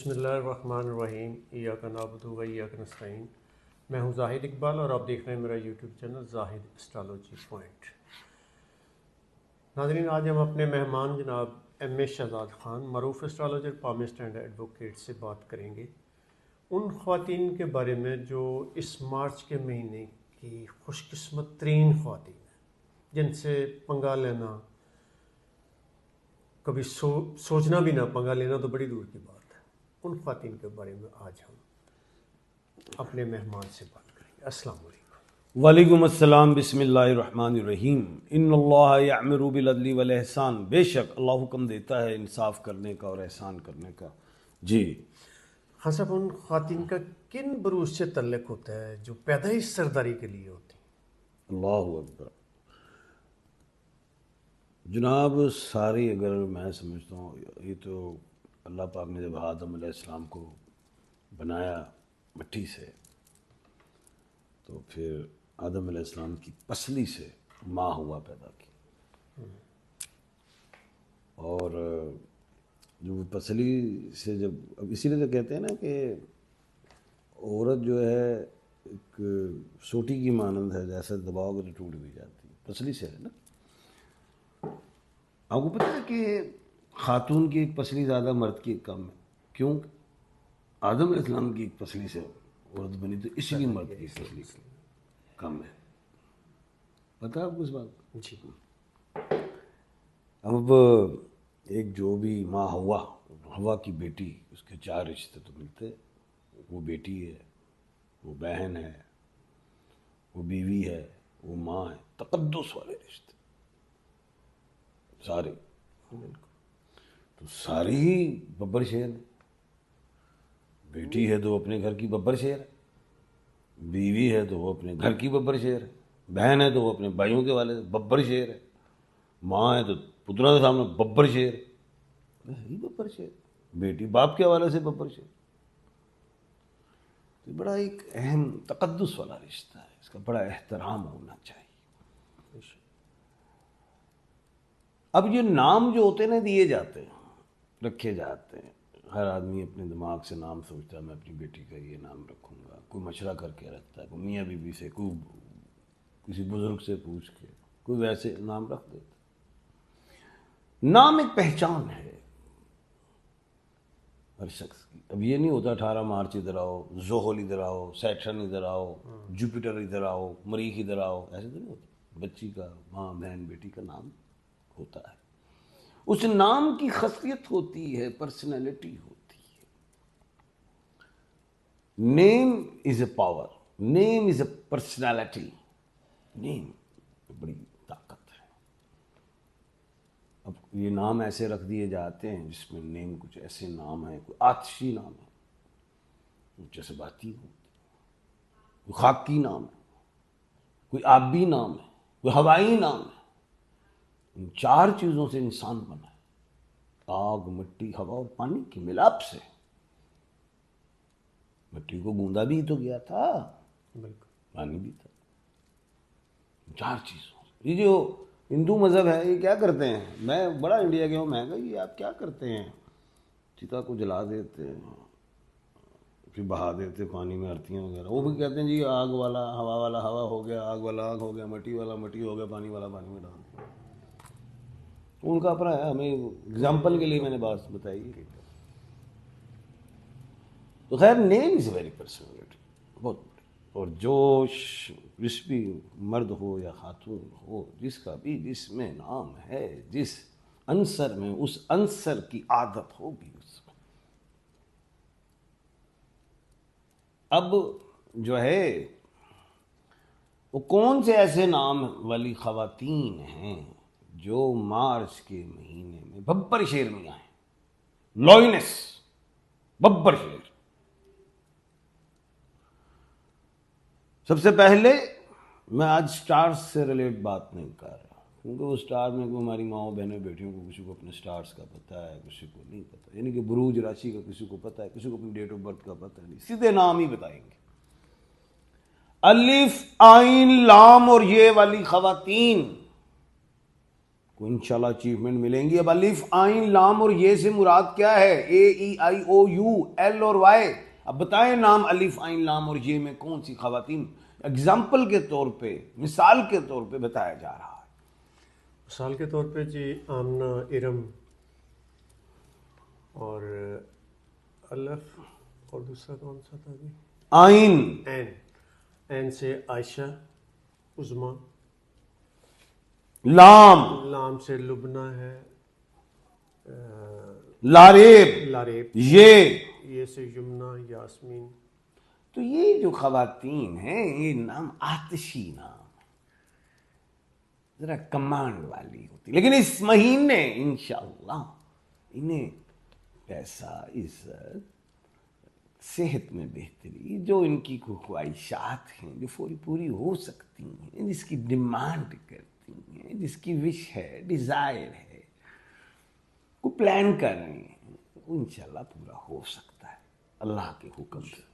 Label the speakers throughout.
Speaker 1: बिस्मिल्लाहिर्रहमानिर्रहीम इय्याका नअबुदु व इय्याका नस्तईन। मैं हूं जाहिद इकबाल और आप देख रहे हैं मेरा YouTube channel Zahid astrology point. नाज़रीन, आज हम अपने मेहमान जनाब एम ए शहजाद ख़ान मरूफ एस्ट्रोलॉजर, पामिस्ट एंड एडवोकेट से बात करेंगे उन ख़वातीन के बारे में जो इस मार्च के महीने की खुशकिस्मत तरीन ख़वातीन हैं, जिनसे पंगा लेना कभी सोचना भी ना, पंगा लेना तो बड़ी दूर की बात है। उन ख़वातीन के बारे में आज हम अपने मेहमान से बात करेंगे। अस्सलाम वालेकुम।
Speaker 2: वालेकुम अस्सलाम। बिस्मिल्लाहिर्रहमानिर्रहीम। इन्नल्लाह यअमुरु बिल अदली वल इहसान। बेशक अल्लाह हुक्म देता है इंसाफ करने का और एहसान करने का। जी
Speaker 1: हाँ साहब, उन ख़वातीन का किन बरूज से तल्लुक़ होता है जो पैदाइश सरदारी के लिए होती हैं?
Speaker 2: अल्लाहु अकबर। जनाब, सारी अगर मैं समझता हूँ, ये तो अल्लाह पाक ने जब आदम अलैहिस्सलाम को बनाया मिट्टी से, तो फिर आदम अलैहिस्सलाम की पसली से माँ हुआ पैदा की। और जो वो पसली से जब, अब इसीलिए तो कहते हैं ना कि औरत जो है एक सोटी की मानंद है, जैसे दबाओगे तो टूट भी जाती है, पसली से है ना। आपको पता है कि खातून की एक पसली ज़्यादा मर्द की कम है। क्यों? आदम अलैहिस्सलाम की एक पसली से औरत बनी, तो इसलिए मर्द की पसली कम है। पता है आपको इस बात?
Speaker 1: जी।
Speaker 2: अब एक जो भी माँ हवा की बेटी, उसके चार रिश्ते तो मिलते। वो बेटी है, वो बहन है, वो बीवी है, वो माँ है। तकद्दुस वाले रिश्ते सारे। तो सारी ही बब्बर शेर है। बेटी है तो अपने घर की बब्बर शेर है, बीवी है तो वो अपने घर की बब्बर शेर है, बहन है तो वो अपने भाइयों के वाले बब्बर शेर है, माँ है तो पुत्रों के सामने बब्बर शेर है ही बब्बर शेर। बेटी बाप के हवाले से बब्बर शेर। तो बड़ा एक अहम तकद्दुस वाला रिश्ता है, इसका बड़ा एहतराम होना चाहिए। अब ये नाम जो होते हैं ना, दिए जाते हैं, रखे जाते हैं। हर आदमी अपने दिमाग से नाम सोचता है, मैं अपनी बेटी का ये नाम रखूँगा। कोई मशवरा करके रखता है, कोई मियाँ बीवी से, कोई किसी बुजुर्ग से पूछ के, कोई वैसे नाम रख देता। नाम एक पहचान है हर शख्स की। अब ये नहीं होता 18 मार्च इधर आओ, जोहल इधर आओ, सैटर्न इधर आओ, जुपिटर इधर आओ, मरीख इधर आओ, ऐसे तो नहीं होता। बच्ची का, माँ बहन बेटी का नाम होता है। उस नाम की खसियत होती है, पर्सनैलिटी होती है। Name is a power, name is a personality. Name बड़ी ताकत है। अब ये नाम ऐसे रख दिए जाते हैं जिसमें नेम कुछ ऐसे नाम है, कोई आतिशी नाम है, कुछ जज्बाती हो, कोई खाकी नाम है, कोई आबी नाम है, कोई हवाई नाम है। इन चार चीजों से इंसान बना है, आग, मिट्टी, हवा और पानी के मिलाप से। मिट्टी को बूंदा भी तो गया था,
Speaker 1: बिल्कुल,
Speaker 2: पानी भी था। चार चीजों। ये जो हिंदू मजहब है, ये क्या करते हैं, मैं बड़ा इंडिया गया हूँ, मैं कहा ये आप क्या करते हैं, चिता को जला देते हैं, फिर बहा देते पानी में, आरतियाँ वगैरह। वो भी कहते हैं जी आग वाला हवा हो गया, आग वाला आग हो गया, मिट्टी वाला मिट्टी हो गया, पानी वाला पानी में डाल दिया। उनका अपना है, हमें एग्जाम्पल के लिए मैंने बात बताई। तो खैर, नेम इज वेरी पर्सनैलिटी, बहुत। और जो जिस भी मर्द हो या खातून हो, जिसका भी जिसमें नाम है, जिस अंसर में, उस अंसर की आदत होगी उसमें। अब जो है वो कौन से ऐसे नाम वाली खवातीन हैं जो मार्च के महीने में बब्बर शेर में आए। लॉइनेस, बब्बर शेर। सबसे पहले मैं आज स्टार्स से रिलेट बात नहीं कर रहा, क्योंकि वो स्टार में हमारी माओ बहनों बेटियों को किसी को अपने स्टार्स का पता है, किसी को नहीं पता। यानी कि बुरूज राशि का किसी को पता है, किसी को अपनी डेट ऑफ बर्थ का पता नहीं। सीधे नाम ही बताएंगे। अलिफ, आइन, लाम और ये वाली खवातीन को इंशाल्लाह अचीवमेंट मिलेंगी। अब अलिफ आइन लाम और ये से मुराद क्या है? AEIOU L और Y। अब बताएं नाम अलिफ आइन लाम और ये में कौन सी खवातीन एग्जाम्पल के तौर पे, मिसाल के तौर पे बताया जा रहा है?
Speaker 1: मिसाल के तौर पे जी आमना, इरम और अलफ, और दूसरा कौन सा था जी?
Speaker 2: आइन।
Speaker 1: एन। एन से आयशा, उज़मा।
Speaker 2: लाम।
Speaker 1: लाम से लुबना है,
Speaker 2: लारेब।
Speaker 1: लारेब।
Speaker 2: ये
Speaker 1: से यमुना, यास्मीन।
Speaker 2: तो ये जो खवातीन हैं ये नाम आतिशी नाम, जरा कमांड वाली होती, लेकिन इस महीने इंशाअल्लाह इन्हें पैसा, इज्जत, सेहत में बेहतरी, जो इनकी ख्वाहिशात हैं जो पूरी हो सकती हैं, जिसकी डिमांड करती हैं, जिसकी विश है, डिजायर है, को प्लान कर रहे हैं, वो इंशाल्लाह पूरा हो सकता है अल्लाह के हुक्म से।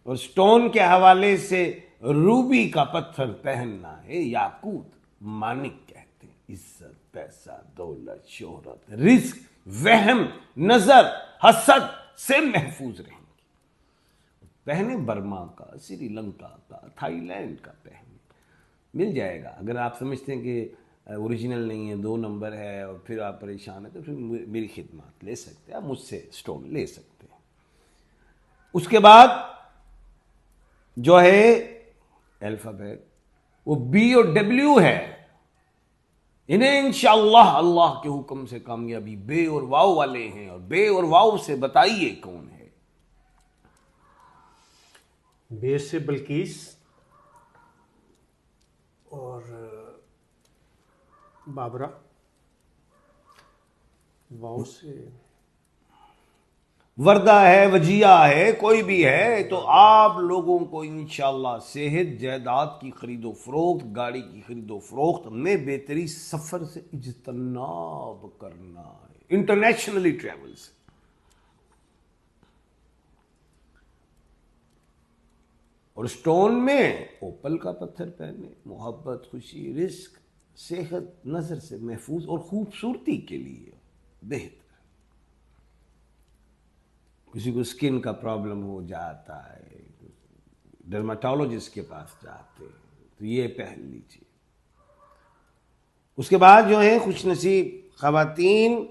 Speaker 2: और स्टोन के हवाले से रूबी का पत्थर पहनना है याकूत, मानिक कहते हैं। इज्जत, पैसा, दौलत, शोहरत, रिस्क, वहम, नजर, हसद से महफूज रहेंगे। पहने बर्मा का, श्रीलंका का, थाईलैंड का पहने, मिल जाएगा। अगर आप समझते हैं कि ओरिजिनल नहीं है, 2 नंबर है और फिर आप परेशान हैं, तो फिर मेरी खिदमत ले सकते हैं, आप मुझसे स्टोन ले सकते हैं। उसके बाद जो है अल्फाबेट, वो B और W है। इन्हें इंशाअल्लाह अल्लाह के हुक्म से कामयाबी बे और वाव वाले हैं। और बे और वाव से बताइए कौन है?
Speaker 1: बे से बल्कीस, और बाबरा। वाव से
Speaker 2: वर्दा है, वजिया है, कोई भी है, तो आप लोगों को इंशाअल्लाह सेहत, जायदाद की खरीदो फरोख्त, गाड़ी की खरीदो फरोख्त में बेहतरी, सफर से इज्तनाब करना है, इंटरनेशनली ट्रेवल से। और स्टोन में ओपल का पत्थर पहने, मोहब्बत, खुशी, रिस्क, सेहत, नजर से महफूज और खूबसूरती के लिए बेहतर। किसी को स्किन का प्रॉब्लम हो जाता है, डर्माटोलॉजिस्ट के पास जाते हैं, तो ये पहन लीजिए। उसके बाद जो है खुश नसीब खवातीन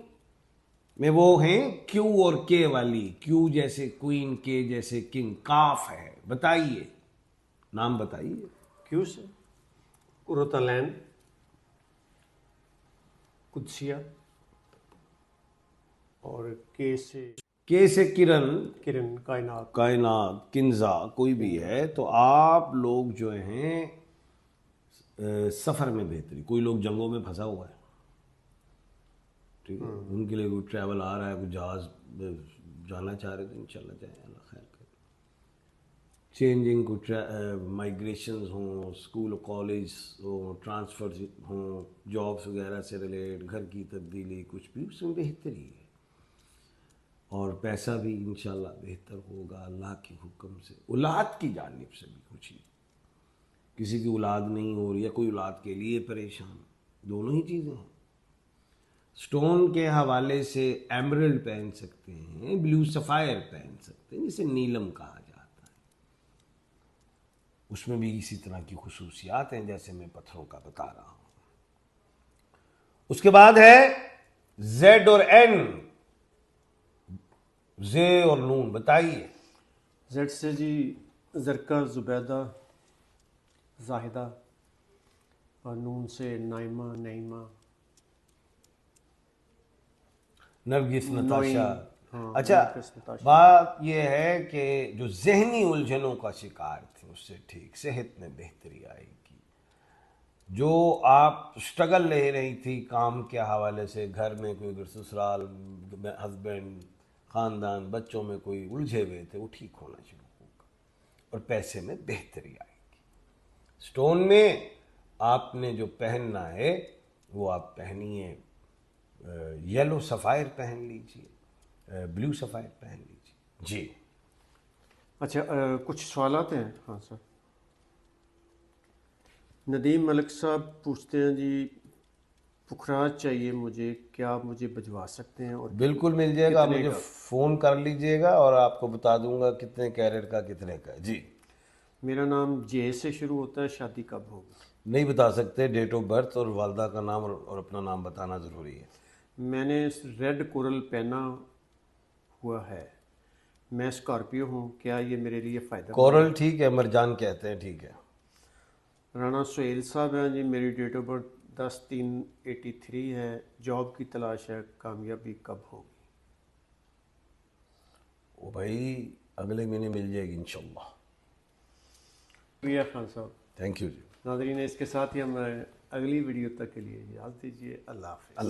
Speaker 2: में वो हैं Q और K वाली। Q जैसे क्वीन, K जैसे किंग, काफ है। बताइए, नाम बताइए।
Speaker 1: क्यू से उरुतलैन, कुदसिया, और के से
Speaker 2: किरण,
Speaker 1: कायनात।
Speaker 2: कायनात, किंजा, कोई भी है। तो आप लोग जो हैं सफ़र में बेहतरी, कोई लोग जंगों में फंसा हुआ है, ठीक है, उनके लिए कोई ट्रैवल आ रहा है, कोई जहाज़ जाना चाह रहे, तो इंशाल्लाह जाए, अल्लाह खैर करे। चेंजिंग को माइग्रेशंस हों, स्कूल कॉलेज हो, ट्रांसफ़र हों, जॉब्स वगैरह से रिलेट, घर की तब्दीली, कुछ भी उसमें बेहतरी है। और पैसा भी इंशाल्लाह बेहतर होगा अल्लाह के हुक्म से। औलाद की जानिब से भी खुशी, किसी की औलाद नहीं हो रही है, कोई औलाद के लिए परेशान, दोनों ही चीज़ें हैं। स्टोन के हवाले से एमरल्ड पहन सकते हैं, ब्लू सफ़ायर पहन सकते हैं, जिसे नीलम कहा जाता है। उसमें भी इसी तरह की खुसूसियात हैं जैसे मैं पत्थरों का बता रहा हूँ। उसके बाद है Z और N, जे और नून, बताइए।
Speaker 1: जेड से जी जरका, जुबैदा, जाहिदा, और नून से नाइमा, नईमा,
Speaker 2: नरगिस, नताशा।
Speaker 1: हाँ,
Speaker 2: अच्छा,
Speaker 1: नरगिस, नताशा।
Speaker 2: बात यह है कि जो जहनी उलझनों का शिकार थे उससे ठीक सेहत में बेहतरी आएगी। जो आप स्ट्रगल ले रही थी काम के हवाले से, घर में कोई अगर ससुराल, हस्बैंड, ख़ानदान, बच्चों में कोई उलझे हुए थे, वो ठीक होना शुरू होगा और पैसे में बेहतरी आएगी। स्टोन में आपने जो पहनना है वो आप पहनिए, येलो सफ़ायर पहन लीजिए, ब्लू सफ़ायर पहन लीजिए जी।
Speaker 1: अच्छा, कुछ सवालात हैं। हाँ सर। नदीम मलिक साहब पूछते हैं जी, पुखराज चाहिए मुझे, क्या आप मुझे भिजवा सकते हैं? और
Speaker 2: बिल्कुल मिल जाएगा, आप
Speaker 1: कितने
Speaker 2: मुझे
Speaker 1: का?
Speaker 2: फ़ोन कर लीजिएगा और आपको बता दूंगा कितने कैरेट का कितने का। जी
Speaker 1: मेरा नाम जे से शुरू होता है, शादी कब होगी?
Speaker 2: नहीं बता सकते, डेट ऑफ बर्थ और वालदा का नाम और अपना नाम बताना ज़रूरी है।
Speaker 1: मैंने रेड कोरल पहना हुआ है, मैं स्कॉर्पियो हूँ, क्या ये मेरे लिए फ़ायदा?
Speaker 2: कोरल ठीक है, मरजान कहते हैं, ठीक है।
Speaker 1: राना सुहेल साहब हैं जी, मेरी डेट ऑफ बर्थ 10/3/83 है, जॉब की तलाश है, कामयाबी कब होगी?
Speaker 2: वो भाई अगले महीने मिल जाएगी इंशाल्लाह।
Speaker 1: प्रिया खान साहब।
Speaker 2: थैंक यू जी।
Speaker 1: नाज़रीन, इसके साथ ही हम अगली वीडियो तक के लिए इजाज़त दीजिए। अल्लाह हाफ़िज़।